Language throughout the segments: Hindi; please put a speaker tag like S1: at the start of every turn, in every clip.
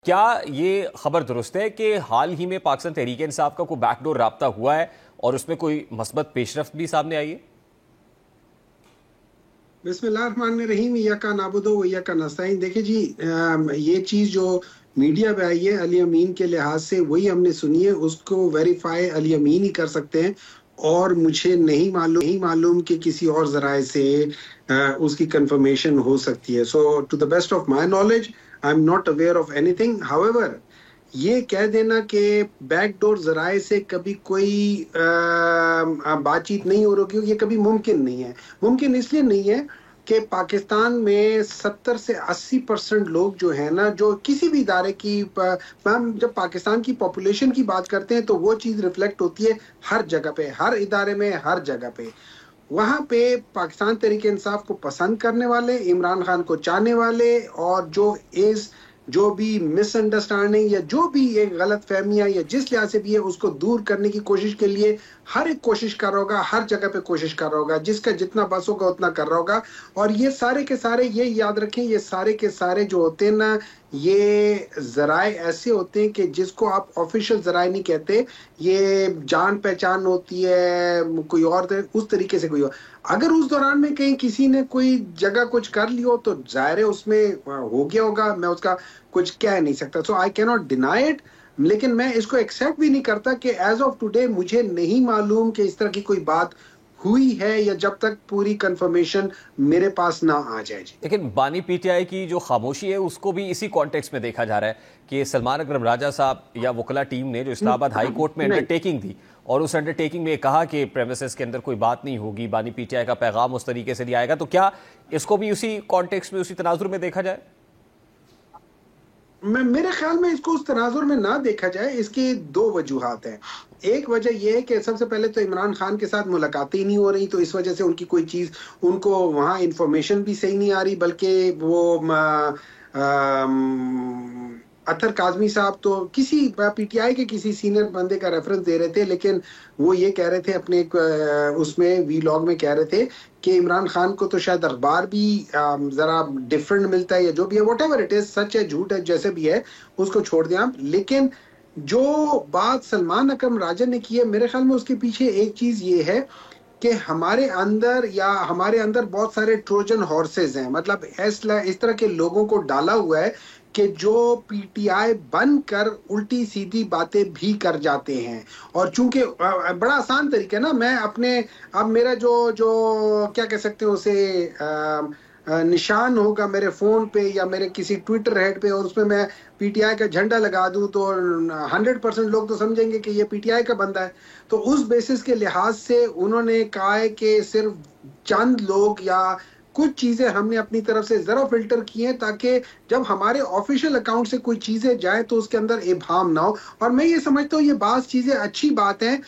S1: क्या ये खबर दुरुस्त है कि हाल ही में पाकिस्तान तहरीक इंसाफ का कोई बैकडोर राब्ता हुआ है और उसमें कोई मस्बत पेशरफ्त भी सामने आई है?
S2: बिस्मिल्लाहिर्रहमानिर्रहीम, यका नाबुदो व यका नस्तईन। देखिए जी, ये चीज़ जो मीडिया पे आई है अली अमीन के लिहाज से वही हमने सुनी है, उसको वेरीफाई अली अमीन ही कर सकते हैं और मुझे नहीं मालूम कि किसी और जराए से उसकी कंफर्मेशन हो सकती है। So to the best of my knowledge I am not aware of anything. However, ये कह देना कि बैकडोर जराए से कभी कोई बातचीत नहीं हो रही होगी, ये कभी मुमकिन नहीं है। मुमकिन इसलिए नहीं है कि पाकिस्तान में 70 से 80% लोग जो है ना, जो किसी भी इदारे की हम जब पाकिस्तान की पॉपुलेशन की बात करते हैं तो वो चीज़ रिफ्लेक्ट होती है हर जगह पे, हर इदारे में, हर जगह पे। वहाँ पे पाकिस्तान तहरीक इंसाफ को पसंद करने वाले, इमरान खान को चाहने वाले, और जो भी मिसअंडरस्टैंडिंग या जो भी एक गलत फहमियाँ या जिस लिहाज से भी है उसको दूर करने की कोशिश के लिए हर एक कोशिश कर रहा होगा, हर जगह पे कोशिश कर रहा होगा, जिसका जितना बस होगा उतना कर रहा होगा। और ये सारे के सारे, ये याद रखें, ये सारे के सारे जो होते हैं ना, ये जराए ऐसे होते हैं कि जिसको आप ऑफिशियल जराए नहीं कहते, ये जान पहचान होती है कोई और उस तरीके से कोई और। अगर उस दौरान में कहीं किसी ने कोई जगह कुछ कर लिया हो तो जाहिर है उसमें हो गया होगा, मैं उसका कुछ कह नहीं सकता। So I can not deny it, लेकिन मैं इसको एक्सेप्ट भी नहीं करता कि एज ऑफ टुडे मुझे नहीं मालूम कि इस तरह की कोई बात हुई है, या जब तक पूरी कंफर्मेशन मेरे पास ना आ जाए जी।
S1: लेकिन बानी पीटीआई की जो खामोशी है उसको भी इसी कॉन्टेक्स्ट में देखा जा रहा है कि सलमान अकरम राजा साहब या वकला टीम ने जो इस्लामाबाद हाई कोर्ट में अंडरटेकिंग दी और उस अंडरटेकिंग में कहा कि प्रेमिसेस के अंदर कोई बात नहीं होगी, बानी पीटीआई का पैगाम उस तरीके से नहीं आएगा, तो क्या इसको भी उसी कॉन्टेक्स्ट में, उसी तनाजुर में देखा जाए?
S2: मेरे ख्याल में इसको उस तनाजुर में ना देखा जाए। इसकी दो वजूहात हैं। एक वजह यह है कि सबसे पहले तो इमरान खान के साथ मुलाकातें ही नहीं हो रही, तो इस वजह से उनकी कोई चीज़, उनको वहाँ इंफॉर्मेशन भी सही नहीं आ रही, बल्कि वो अतर काजमी साहब तो किसी पीटीआई के किसी सीनियर बंदे का रेफरेंस दे रहे थे, लेकिन वो ये कह रहे थे अपने उसमें वीलॉग में कह रहे थे कि इमरान खान को तो शायद अखबार भी ज़रा डिफरेंट मिलता है, या जो भी है, वट एवर इट इज़, सच है झूठ है जैसे भी है उसको छोड़ दें आप। लेकिन जो बात सलमान अकरम राजा ने की है, मेरे ख्याल में उसके पीछे एक चीज़ ये है कि हमारे अंदर बहुत सारे ट्रोजन हॉर्सेस हैं। मतलब इस तरह के लोगों को डाला हुआ है कि जो पीटीआई बनकर उल्टी सीधी बातें भी कर जाते हैं। और चूंकि बड़ा आसान तरीका है ना, मैं अपने, अब मेरा जो क्या कह सकते हो उसे, निशान होगा मेरे फोन पे या मेरे किसी ट्विटर हेड पे, और उसमें मैं पीटीआई का झंडा लगा दूं तो 100% लोग तो समझेंगे कि ये पीटीआई का बंदा है। तो उस बेसिस के लिहाज से उन्होंने कहा है कि सिर्फ चंद लोग या कुछ चीजें हमने अपनी तरफ से जरा फिल्टर की हैं ताकि जब हमारे ऑफिशियल अकाउंट से कोई चीजें जाए तो उसके अंदर इबाम ना हो। और मैं ये समझता हूँ ये बात चीजें अच्छी बात है।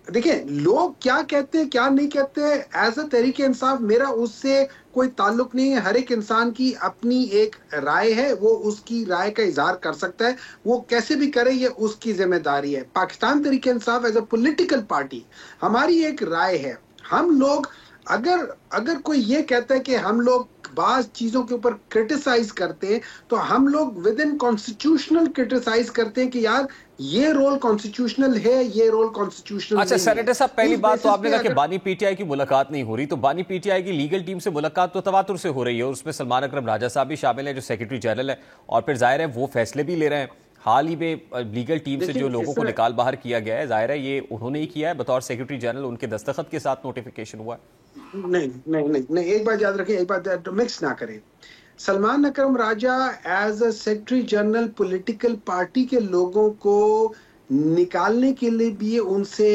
S2: देखिए, लोग क्या कहते हैं क्या नहीं कहते, एज अ तहरीक इंसाफ मेरा उससे कोई ताल्लुक नहीं है। हर एक इंसान की अपनी एक राय है, वो उसकी राय का इजहार कर सकता है, वो कैसे भी करे, ये उसकी जिम्मेदारी है। Pakistan Tehreek Insaf as a political party, हमारी एक राय है। हम लोग अगर कोई ये कहता है कि हम लोग बाज चीजों के ऊपर क्रिटिसाइज करते हैं, तो हम लोग विद इन कॉन्स्टिट्यूशनल क्रिटिसाइज करते हैं कि यार ये रोल कॉन्स्टिट्यूशनल है, ये रोल कॉन्स्टिट्यूशनल
S1: अच्छा सेनेटर साहब, पहली बात तो आपने कहा कि बानी पीटीआई की मुलाकात नहीं हो रही, तो बानी पीटीआई की लीगल टीम से मुलाकात तो तवातुर से हो रही है और उसमें सलमान अकरम राजा साहब भी शामिल है जो सेक्रेटरी जनरल है, और फिर जाहिर है वो फैसले भी ले रहे हैं। हाल ही में लीगल टीम से जो लोगों को निकाल बाहर किया गया है, जाहिर है ये उन्होंने ही किया है, बतौर सेक्रेटरी जनरल उनके दस्तखत के साथ नोटिफिकेशन हुआ है।
S2: नहीं नहीं नहीं नहीं, एक बात याद रखें, एक बात मिक्स ना करें। Salman Akram Raja as a secretary general political party के लोगों को निकालने के लिए भी उनसे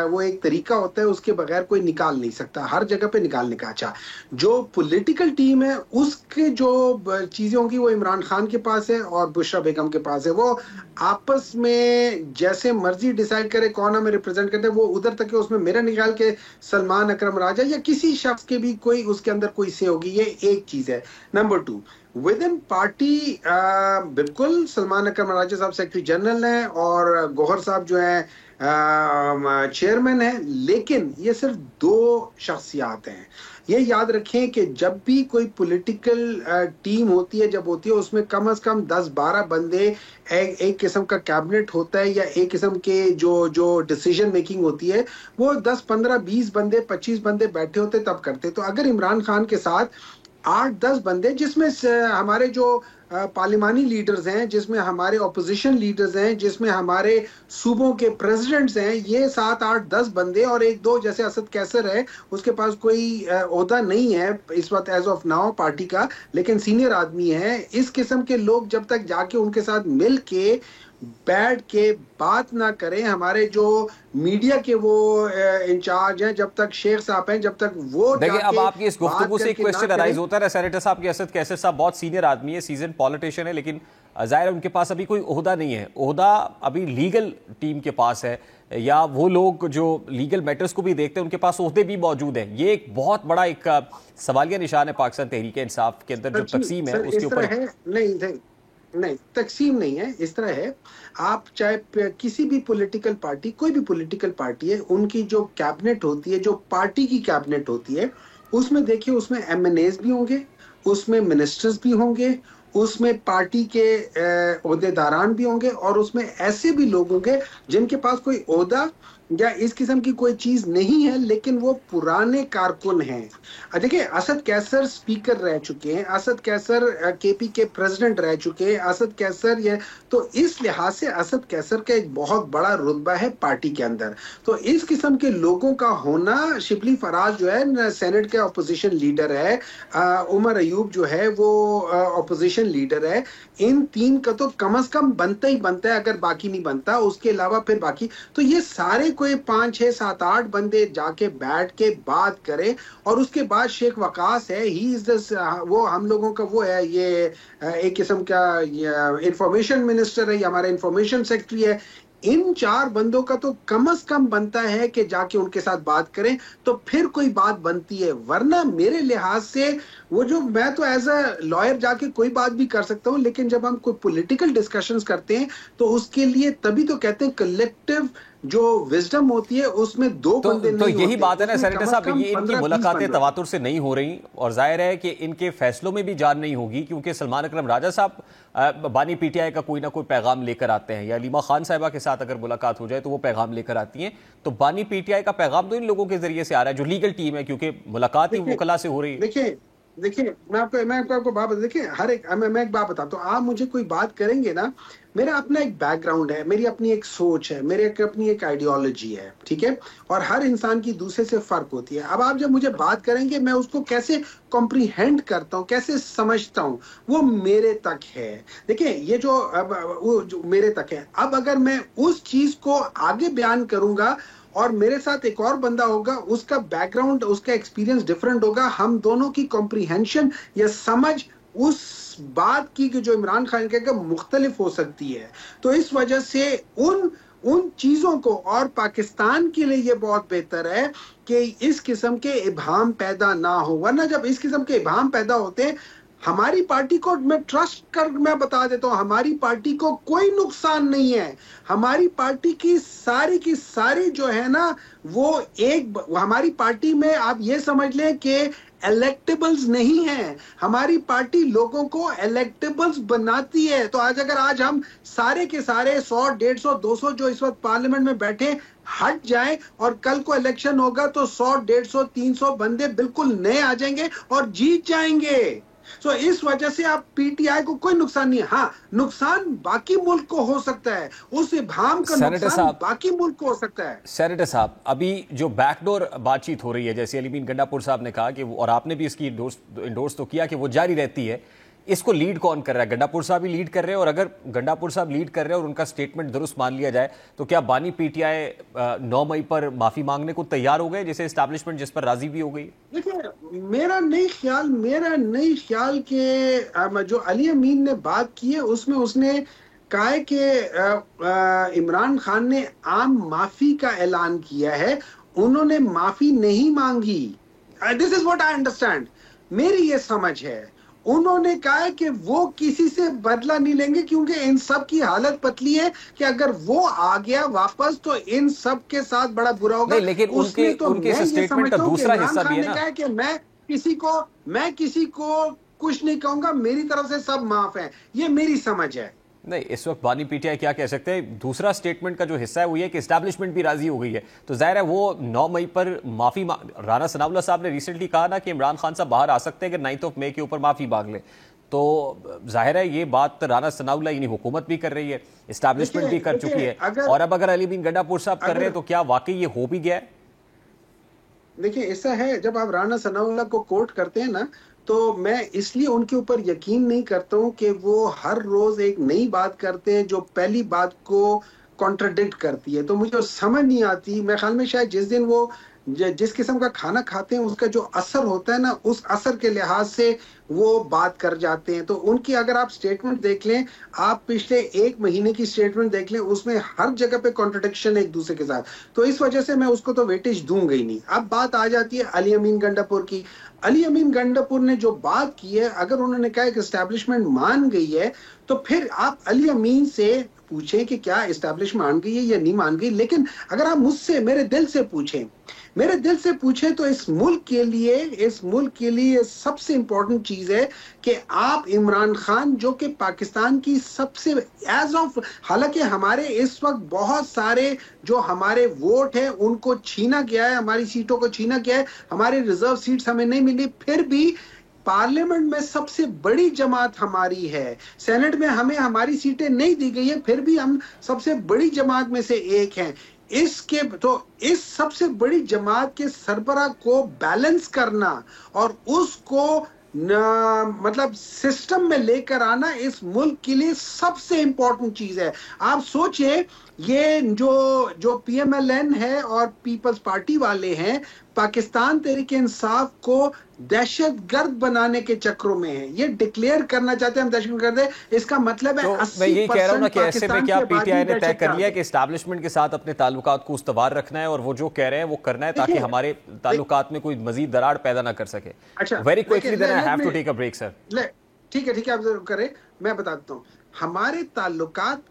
S2: वो एक तरीका होता है, उसके बगैर कोई निकाल नहीं सकता, हर जगह पे निकालने का। अच्छा, जो पॉलिटिकल टीम है उसके जो चीजें होंगी वो इमरान खान के पास है और बुशरा बेगम के पास है, वो आपस में जैसे मर्जी डिसाइड करे कौन हमें रिप्रेजेंट करते हैं, वो उधर तक है। उसमें मेरा निकाल के सलमान अकरम राजा या किसी शख्स के भी कोई उसके अंदर कोई से होगी, ये एक चीज है। नंबर 2, विद इन पार्टी बिल्कुल सलमान अकरम राजा साहब सेक्रेटरी जनरल हैं और गौहर साहब जो है चेयरमैन है, लेकिन ये सिर्फ दो शख्सियात हैं। ये याद रखें कि जब भी कोई पॉलिटिकल टीम होती है, जब होती है, उसमें कम से कम 10-12 बंदे एक किस्म का कैबिनेट होता है, या एक किस्म के जो डिसीजन मेकिंग होती है वो 10-15-20 बंदे 25 बंदे बैठे होते तब करते। तो अगर इमरान खान के साथ 8-10 बंदे, जिसमें हमारे जो पार्लिमानी लीडर्स हैं, जिसमें हमारे ऑपोजिशन लीडर्स हैं, जिसमें हमारे सूबों के प्रेसिडेंट्स हैं, ये 7-8-10 बंदे, और एक दो जैसे असद कैसर है, उसके पास कोई ओहदा नहीं है इस वक्त एज ऑफ नाउ पार्टी का, लेकिन सीनियर आदमी है। इस किस्म के लोग जब तक जाके उनके साथ मिल के बैठ के बात ना करें, हमारे जो मीडिया के वो इंचार्ज हैं, जब तक शेख साहब हैं, जब तक वो
S1: देखिए, अब आपकी इस गुफ्तगू से एक क्वेश्चन अराइज होता है सेनेटर साहब कि असद कैसर साहब बहुत सीनियर आदमी है, सीजन पॉलिटिशियन है, लेकिन जाहिर है उनके पास अभी कोई ओहदा नहीं है। ओहदा अभी लीगल टीम के पास है, या वो लोग जो लीगल मैटर्स को भी देखते हैं उनके पास ओहदे भी मौजूद हैं। ये एक बहुत बड़ा एक सवालिया निशान है पाकिस्तान तहरीक इंसाफ के अंदर जो तकसीम है उसके ऊपर।
S2: नहीं, तकसीम नहीं है, इस तरह है। आप चाहे किसी भी पॉलिटिकल पार्टी, कोई भी पॉलिटिकल पार्टी है, उनकी जो कैबिनेट होती है, जो पार्टी की कैबिनेट होती है, उसमें देखिए, उसमें एमएनएस भी होंगे, उसमें मिनिस्टर्स भी होंगे, उसमें पार्टी के ओहदेदारान भी होंगे, और उसमें ऐसे भी लोग होंगे जिनके पास कोई ओहदा या इस किस्म की कोई चीज नहीं है, लेकिन वो पुराने कारकुन हैं। देखिए, असद कैसर स्पीकर रह चुके हैं, असद कैसर केपी के प्रेसिडेंट रह चुके हैं, असद कैसर ये, तो इस लिहाज से असद कैसर का एक बहुत बड़ा रुतबा है पार्टी के अंदर। तो इस किस्म के लोगों का होना, शिबली फराज जो है सेनेट के अपोजिशन लीडर है, उमर अयूब जो है वो अपोजिशन लीडर है, इन तीन का तो कम से कम बनता ही बनता है, अगर बाकी नहीं बनता उसके अलावा फिर बाकी। तो ये सारे कोई 5-6-7-8 बंदे जाके बैठ के बात करें, और उसके बाद शेख वकास है, ही इज वो हम लोगों का वो है, ये एक किस्म का इंफॉर्मेशन मिनिस्टर है, या हमारा इंफॉर्मेशन सेक्रेटरी है। इन 4 बंदों का तो कम से कम बनता है कि जाके उनके साथ बात करें, तो फिर कोई बात बनती है। वरना मेरे लिहाज से वो जो, मैं तो एज अ लॉयर जाके कोई बात भी कर सकता हूं, लेकिन जब हम कोई पॉलिटिकल डिस्कशंस करते हैं तो उसके लिए तभी तो कहते हैं कलेक्टिव जो विजडम होती है, उसमें दो बंदे नहीं होते।
S1: तो यही बात है ना सेनेटर साहब, ये इनकी मुलाकातें तवातुर से नहीं हो रही, और जाहिर है कि इनके फैसलों में भी जान नहीं होगी, क्योंकि सलमान अकरम राजा साहब बानी पीटीआई का कोई ना कोई पैगाम लेकर आते हैं, या लीमा खान साहिबा के साथ अगर मुलाकात हो जाए तो वो पैगाम लेकर आती हैं। तो बानी पीटीआई का पैगाम तो इन लोगों के जरिए से आ रहा है जो लीगल टीम है, क्योंकि मुलाकात ही वकला से हो रही है।
S2: देखिए, मैं आपको बात, देखिए, हर एक मैं एक बात बताता हूँ। आप मुझे कोई बात करेंगे ना, मेरा अपना एक बैकग्राउंड है, मेरी अपनी एक सोच है, मेरे अपनी एक आइडियोलॉजी है, ठीक है, और हर इंसान की दूसरे से फर्क होती है। अब आप जब मुझे बात करेंगे, मैं उसको कैसे कॉम्प्रीहेंड करता हूँ, कैसे समझता हूँ, वो मेरे तक है। देखिए, ये जो मेरे तक है, अब अगर मैं उस चीज को आगे बयान करूंगा और मेरे साथ एक और बंदा होगा, उसका बैकग्राउंड, उसका एक्सपीरियंस डिफरेंट होगा, हम दोनों की कॉम्प्रीहेंशन या समझ उस बात की कि जो इमरान खान का मुख्तलिफ हो सकती है। तो इस वजह से उन चीजों को, और पाकिस्तान के लिए ये बहुत बेहतर है कि इस किस्म के इबाहम पैदा ना हो। वरना जब इस किस्म के इबाहम पैदा होते हैं, हमारी पार्टी को, मैं ट्रस्ट कर मैं बता देता हूं, हमारी पार्टी को कोई नुकसान नहीं है। हमारी पार्टी की सारी जो है ना, वो हमारी पार्टी में आप ये समझ लें कि इलेक्टेबल्स नहीं है। हमारी पार्टी लोगों को इलेक्टेबल्स बनाती है। तो आज हम सारे के सारे 100, 150, 200 जो इस वक्त पार्लियामेंट में बैठे हट जाए, और कल को इलेक्शन होगा तो 100, 150, 300 बंदे बिल्कुल नए आ जाएंगे और जीत जाएंगे। तो इस वजह से आप पीटीआई को कोई नुकसान नहीं है। हाँ, नुकसान बाकी मुल्क को हो सकता है, उस इबाहम का नुकसान बाकी मुल्क को हो सकता है।
S1: सेनेटर साहब, अभी जो बैकडोर बातचीत हो रही है, जैसे अलीमीन गंडापुर साहब ने कहा कि और आपने भी इसकी इंडोर्स तो किया कि वो जारी रहती है, इसको लीड कौन कर रहा है? गंडापुर साहब ही लीड कर रहे हैं, और अगर गंडापुर साहब लीड कर रहे हैं और उनका स्टेटमेंट दुरुस्त मान लिया जाए, तो क्या बानी पीटीआई 9 मई पर माफी मांगने को तैयार हो गए, जैसे एस्टैब्लिशमेंट जिस पर राजी भी हो गई?
S2: देखिए, मेरा नहीं ख्याल के जो अली अमीन ने बात की है, उसमें उसने कहा है कि इमरान खान ने आम माफी का ऐलान किया है, उन्होंने माफी नहीं मांगी। This is what I understand, मेरी ये समझ है। उन्होंने कहा है कि वो किसी से बदला नहीं लेंगे, क्योंकि इन सब की हालत पतली है कि अगर वो आ गया वापस तो इन सब के साथ बड़ा बुरा होगा।
S1: नहीं, लेकिन
S2: उसमें तो
S1: उनके
S2: मैं ये
S1: स्टेटमेंट का
S2: समझता हूँ कि
S1: दूसरा
S2: इमरान
S1: हिस्सा भी
S2: खान
S1: है
S2: ने
S1: ना।
S2: कहा है कि मैं किसी को कुछ नहीं कहूंगा, मेरी तरफ से सब माफ है, ये मेरी समझ है।
S1: नहीं, इस वक्त बानी पीटीआई क्या कह सकते हैं, दूसरा स्टेटमेंट का जो हिस्सा है वो ये कि एस्टैब्लिशमेंट भी राजी हो गई है, तो जाहिर है वो 9 मई पर माफी राना सनाउल्लाह साहब ने रिसेंटली कहा ना कि इमरान खान साहब बाहर आ सकते हैं कि 9 मई के ऊपर माफी मांग ले, तो जाहिर है ये बात राना सनाउल्लाह यानी हुकूमत भी कर रही है, एस्टैब्लिशमेंट भी कर चुकी है, और अब अगर अली बिन गंडापुर साहब कर रहे हैं तो क्या वाकई ये हो भी गया है?
S2: देखिए ऐसा है, जब आप राना सनाउल्लाह को कोट करते हैं ना, तो मैं इसलिए उनके ऊपर यकीन नहीं करता हूं कि वो हर रोज एक नई बात करते हैं जो पहली बात को कॉन्ट्रडिक्ट करती है, तो मुझे समझ नहीं आती। मेरे ख्याल में शायद जिस दिन वो जिस किस्म का खाना खाते हैं उसका जो असर होता है ना, उस असर के लिहाज से वो बात कर जाते हैं। तो उनकी अगर आप स्टेटमेंट देख लें, आप पिछले 1 महीने की स्टेटमेंट देख लें, उसमें हर जगह पे कॉन्ट्रडिक्शन है एक दूसरे के साथ, तो इस वजह से मैं उसको तो वेटेज दूंगा ही नहीं। अब बात आ जाती है अली अमीन गंडापुर की। अली अमीन गंडापुर ने जो बात की है, अगर उन्होंने कहा कि एस्टैब्लिशमेंट मान गई है, तो फिर आप अली अमीन से पूछें कि क्या एस्टैब्लिशमेंट मान गई है या नहीं मान गई। लेकिन अगर आप मुझसे मेरे दिल से पूछें तो इस मुल्क के लिए सबसे इंपॉर्टेंट चीज है कि आप इमरान खान, जो कि पाकिस्तान की सबसे एज ऑफ, हालांकि हमारे इस वक्त बहुत सारे जो हमारे वोट है उनको छीना गया है, हमारी सीटों को छीना गया है, हमारे रिजर्व सीट्स हमें नहीं मिली, फिर भी पार्लियामेंट में सबसे बड़ी जमात हमारी है, सेनेट में हमें हमारी सीटें नहीं दी गई है, फिर भी हम सबसे बड़ी जमात में से एक हैं। इस सबसे बड़ी जमात के सरबरा को बैलेंस करना और उसको मतलब सिस्टम में लेकर आना इस मुल्क के लिए सबसे इंपॉर्टेंट चीज है। आप सोचिए, ये जो पीएमएलएन है और पीपल्स पार्टी वाले हैं, पाकिस्तान तहरीक इंसाफ को दहशतगर्द बनाने के चक्रों में है, ये डिक्लेयर करना चाहते हैं हम दहशतगर्द है, इसका मतलब है
S1: तो
S2: 80%
S1: मैं यही कह रहा हूं ना कि ऐसे में क्या पीटीआई ने तय कर लिया
S2: है
S1: कि एस्टैब्लिशमेंट के साथ अपने ताल्लुकात को उस्तवार रखना है और वो जो कह रहे हैं वो करना है ताकि हमारे ताल्लुकात में कोई मजीद दरार पैदा ना कर सके।
S2: अच्छा,
S1: very quickly then I have to take a break sir.
S2: ठीक है आप जरूर करें। मैं बताता हूं, हमारे ताल्लुकात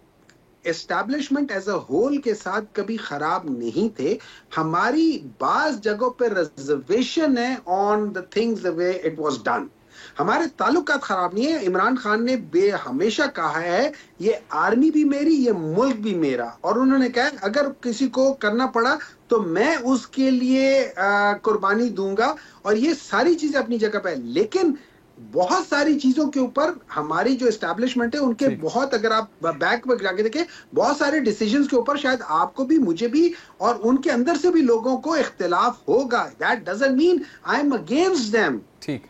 S2: एस्टैब्लिशमेंट एज अ होल के साथ कभी खराब नहीं थे, हमारी बाज जगहों पे रिजर्वेशन है on the things the way it was done. हमारे ताल्लुकात खराब नहीं है। इमरान खान ने हमेशा कहा है ये आर्मी भी मेरी, ये मुल्क भी मेरा, और उन्होंने कहा अगर किसी को करना पड़ा तो मैं उसके लिए कुर्बानी दूंगा, और ये सारी चीजें अपनी जगह पे है। लेकिन बहुत सारी चीजों के ऊपर हमारी जो एस्टैब्लिशमेंट है उनके बहुत, अगर आप बैक में जाके देखें, बहुत सारे डिसीजंस के ऊपर शायद आपको भी, मुझे भी, और उनके अंदर से भी लोगों को इख्तिलाफ होगा। That doesn't mean I am against them.
S1: ठीक।